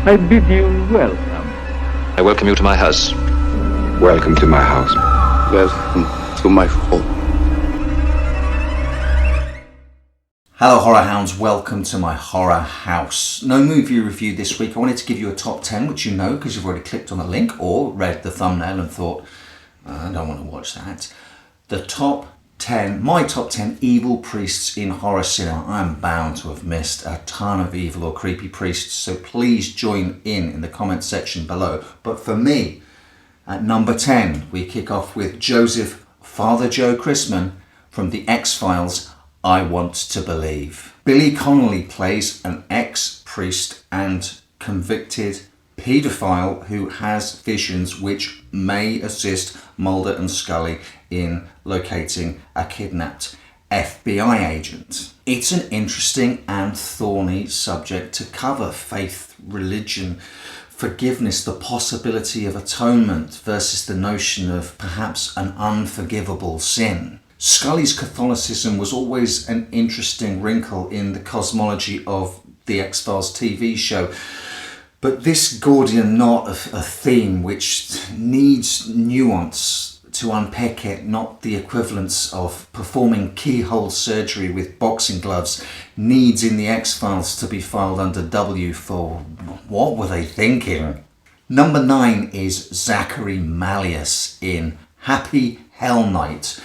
I bid you welcome. I welcome you to my house. Welcome to my house. Welcome to my home. Hello Horror Hounds, welcome to my horror house. No movie review this week. I wanted to give you a top 10, which you know because you've already clicked on the link or read the thumbnail and thought, I don't want to watch that. The top 10, my top 10 evil priests in horror cinema. I'm bound to have missed a ton of evil or creepy priests, so please join in the comment section below. But for me, at number 10, we kick off with Joseph Father Joe Chrisman from the XFiles, I Want to Believe. Billy Connolly plays an ex-priest and convicted paedophile who has visions which may assist Mulder and Scully in locating a kidnapped FBI agent. It's an interesting and thorny subject to cover: faith, religion, forgiveness, the possibility of atonement versus the notion of perhaps an unforgivable sin. Scully's Catholicism was always an interesting wrinkle in the cosmology of the X-Files TV show, but this Gordian knot of a theme which needs nuance to unpick it, not the equivalence of performing keyhole surgery with boxing gloves, needs in the X-Files to be filed under W for what were they thinking? Number 9 is Zachary Malleus in Happy Hell Night.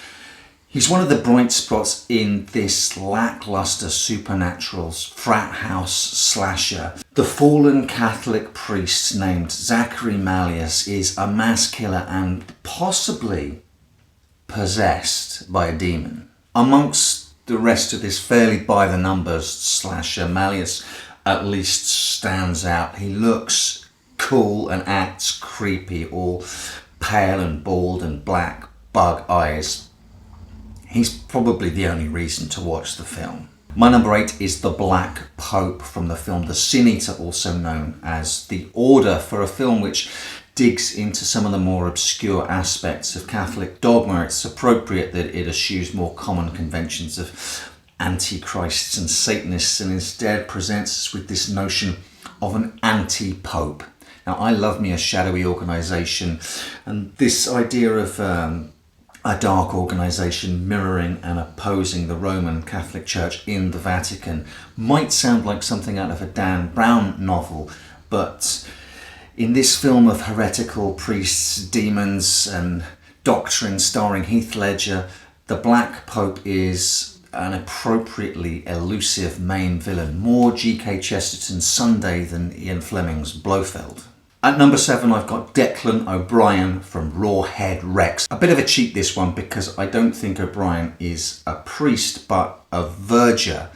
He's one of the bright spots in this lackluster supernatural frat house slasher. The fallen Catholic priest named Zachary Malleus is a mass killer and possibly possessed by a demon. Amongst the rest of this fairly by the numbers slasher, Malleus at least stands out. He looks cool and acts creepy, all pale and bald and black bug eyes. He's probably the only reason to watch the film. My number 8 is The Black Pope from the film The Sin Eater, also known as The Order, for a film which digs into some of the more obscure aspects of Catholic dogma. It's appropriate that it eschews more common conventions of antichrists and Satanists and instead presents us with this notion of an anti-pope. Now, I love me a shadowy organisation, and this idea of a dark organisation mirroring and opposing the Roman Catholic Church in the Vatican might sound like something out of a Dan Brown novel, but in this film of heretical priests, demons and doctrine starring Heath Ledger, the Black Pope is an appropriately elusive main villain, more G.K. Chesterton's Sunday than Ian Fleming's Blofeld. At number 7, I've got Declan O'Brien from Rawhead Rex. A bit of a cheat, this one, because I don't think O'Brien is a priest, but a verger.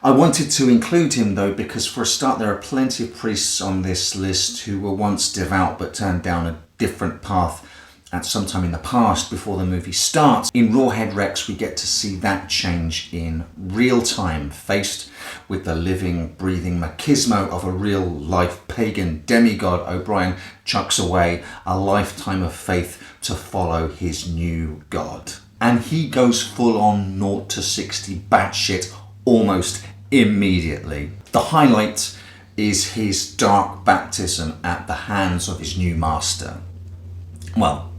I wanted to include him, though, because for a start, there are plenty of priests on this list who were once devout but turned down a different path at some time in the past before the movie starts. In Rawhead Rex, we get to see that change in real time, faced with the living, breathing machismo of a real-life pagan demigod. O'Brien chucks away a lifetime of faith to follow his new god. And he goes full-on 0 to 60 batshit almost immediately. The highlight is his dark baptism at the hands of his new master. Well,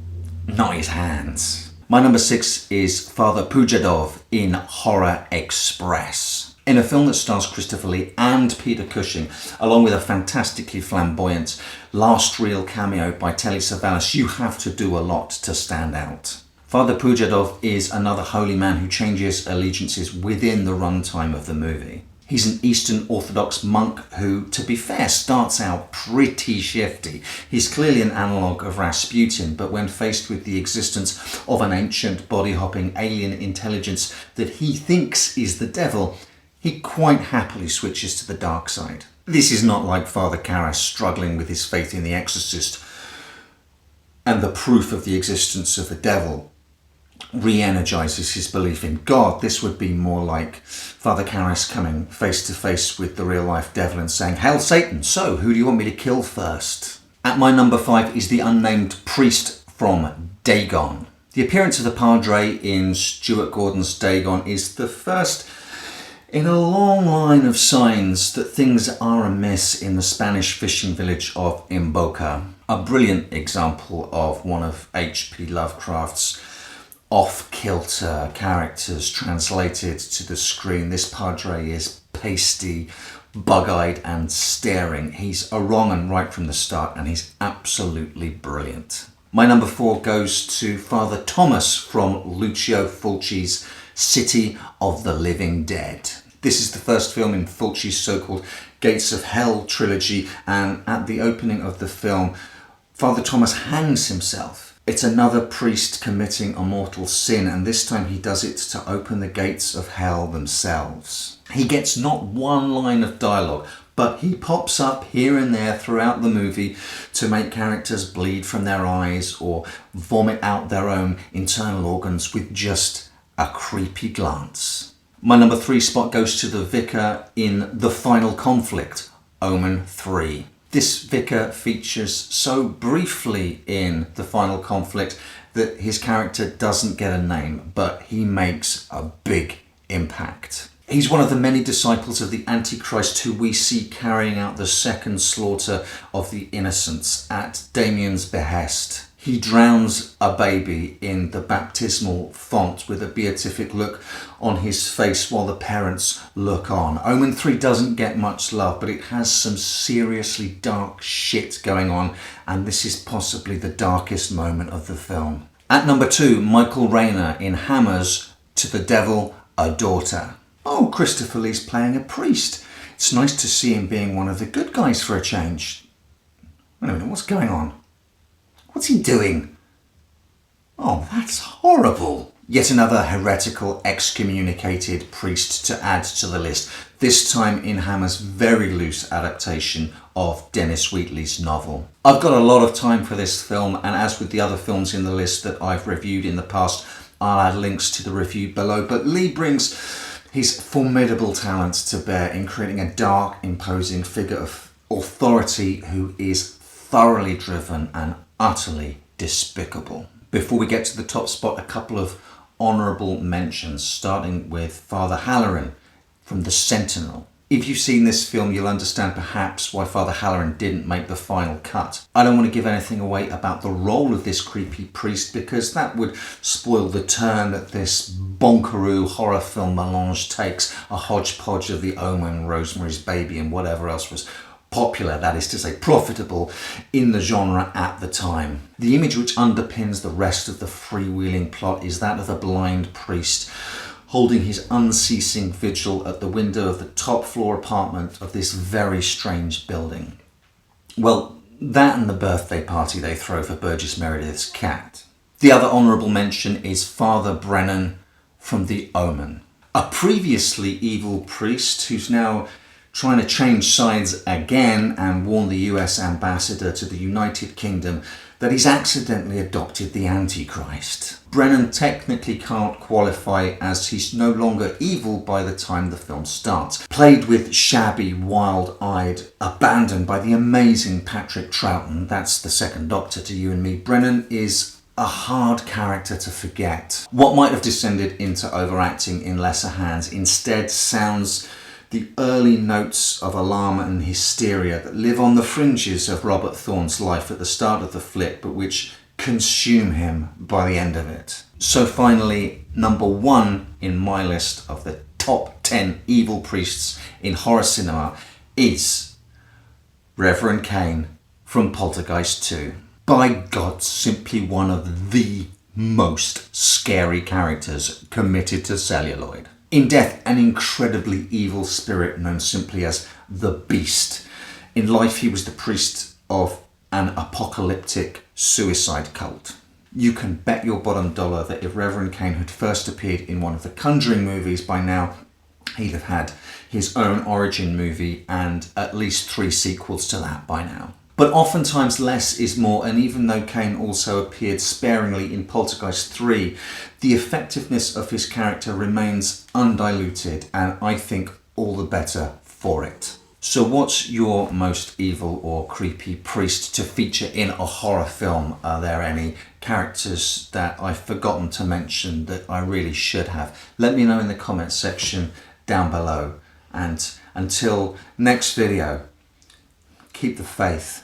not his hands. My number 6 is Father Puja Tov in Horror Express. In a film that stars Christopher Lee and Peter Cushing, along with a fantastically flamboyant last reel cameo by Telly Savalas, you have to do a lot to stand out. Father Puja Tov is another holy man who changes allegiances within the runtime of the movie. He's an Eastern Orthodox monk who, to be fair, starts out pretty shifty. He's clearly an analogue of Rasputin, but when faced with the existence of an ancient body-hopping alien intelligence that he thinks is the devil, he quite happily switches to the dark side. This is not like Father Karras struggling with his faith in The Exorcist and the proof of the existence of the devil re-energizes his belief in God. This would be more like Father Karras coming face to face with the real-life devil and saying, "Hail Satan, so who do you want me to kill first?" At my number 5 is the unnamed priest from Dagon. The appearance of the Padre in Stuart Gordon's Dagon is the first In a long line of signs that things are amiss in the Spanish fishing village of Imboca, a brilliant example of one of H.P. Lovecraft's off-kilter characters translated to the screen. This padre is pasty, bug-eyed and staring. He's a wrong and right from the start, and he's absolutely brilliant. My number 4 goes to Father Thomas from Lucio Fulci's City of the Living Dead. This is the first film in Fulci's so-called Gates of Hell trilogy, and at the opening of the film, Father Thomas hangs himself. It's another priest committing a mortal sin, and this time he does it to open the gates of hell themselves. He gets not one line of dialogue, but he pops up here and there throughout the movie to make characters bleed from their eyes or vomit out their own internal organs with just a creepy glance. My number 3 spot goes to the Vicar in The Final Conflict, Omen 3. This Vicar features so briefly in The Final Conflict that his character doesn't get a name, but he makes a big impact. He's one of the many disciples of the Antichrist who we see carrying out the second slaughter of the innocents at Damien's behest. He drowns a baby in the baptismal font with a beatific look on his face while the parents look on. Omen 3 doesn't get much love, but it has some seriously dark shit going on, and this is possibly the darkest moment of the film. At number 2, Michael Rayner in Hammer's To the Devil, a Daughter. Oh, Christopher Lee's playing a priest. It's nice to see him being one of the good guys for a change. Wait a minute, what's going on? What's he doing? Oh, that's horrible. Yet another heretical, excommunicated priest to add to the list, this time in Hammer's very loose adaptation of Dennis Wheatley's novel. I've got a lot of time for this film, and as with the other films in the list that I've reviewed in the past, I'll add links to the review below, but Lee brings his formidable talent to bear in creating a dark, imposing figure of authority who is thoroughly driven and utterly despicable. Before we get to the top spot, a couple of honourable mentions, starting with Father Halloran from The Sentinel. If you've seen this film, you'll understand perhaps why Father Halloran didn't make the final cut. I don't want to give anything away about the role of this creepy priest because that would spoil the turn that this bonkaroo horror film melange takes, a hodgepodge of The Omen, Rosemary's Baby and whatever else was popular, that is to say profitable, in the genre at the time. The image which underpins the rest of the freewheeling plot is that of a blind priest holding his unceasing vigil at the window of the top floor apartment of this very strange building. Well, that and the birthday party they throw for Burgess Meredith's cat. The other honourable mention is Father Brennan from The Omen, a previously evil priest who's now trying to change sides again and warn the US ambassador to the United Kingdom that he's accidentally adopted the Antichrist. Brennan technically can't qualify as he's no longer evil by the time the film starts. Played with shabby, wild-eyed abandon by the amazing Patrick Troughton, that's the second Doctor to you and me, Brennan is a hard character to forget. What might have descended into overacting in lesser hands instead sounds the early notes of alarm and hysteria that live on the fringes of Robert Thorne's life at the start of the flick, but which consume him by the end of it. So finally, number 1 in my list of the top 10 evil priests in horror cinema is Reverend Cain from Poltergeist 2. By God, simply one of the most scary characters committed to celluloid. In death, an incredibly evil spirit known simply as the Beast. In life, he was the priest of an apocalyptic suicide cult. You can bet your bottom dollar that if Reverend Cain had first appeared in one of the Conjuring movies, by now he'd have had his own origin movie and at least 3 sequels to that by now. But oftentimes less is more, and even though Cain also appeared sparingly in Poltergeist 3, the effectiveness of his character remains undiluted, and I think all the better for it. So what's your most evil or creepy priest to feature in a horror film? Are there any characters that I've forgotten to mention that I really should have? Let me know in the comments section, down below. And until next video, keep the faith.